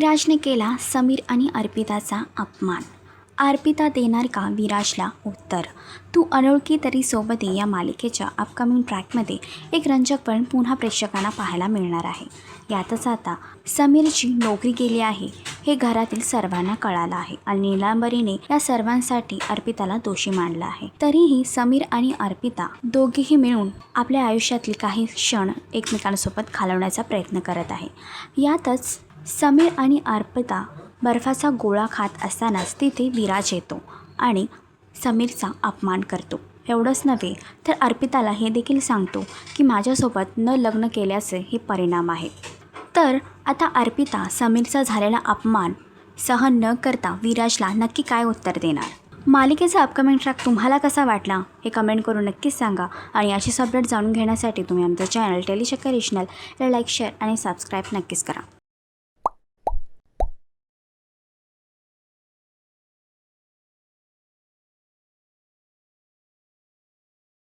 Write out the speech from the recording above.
विराजने केला समीर आणि अर्पिताचा अपमान. अर्पिता देणार का विराजला उत्तर? तू अनोळखी तरी सोबत ये या मालिकेच्या अपकमिंग ट्रॅकमध्ये एक रंजक पण पुन्हा प्रेक्षकांना पाहायला मिळणार आहे. यातच आता समीरची नोकरी गेली आहे हे घरातील सर्वांना कळालं आहे आणि नीलांबरीने या सर्वांसाठी अर्पिताला दोषी मानलं आहे. तरीही समीर आणि अर्पिता दोघेही मिळून आपल्या आयुष्यातले काही क्षण एकमेकांसोबत घालवण्याचा प्रयत्न करत आहे. यातच समीर आणि अर्पिता बर्फाचा गोळा खात असतानाच तिथे विराज येतो आणि समीरचा अपमान करतो. एवढंच नव्हे तर अर्पिताला हे देखील सांगतो की माझ्यासोबत न लग्न केल्याचे हे परिणाम आहेत. तर आता अर्पिता समीरचा झालेला अपमान सहन न करता विराजला नक्की काय उत्तर देणार? मालिकेचा अपकमिंग ट्रॅक तुम्हाला कसा वाटला हे कमेंट करून नक्कीच सांगा. आणि अशीच अपडेट जाणून घेण्यासाठी तुम्ही आमचं channel Tellychakkar regional like, share आणि सबस्क्राईब नक्कीच करा.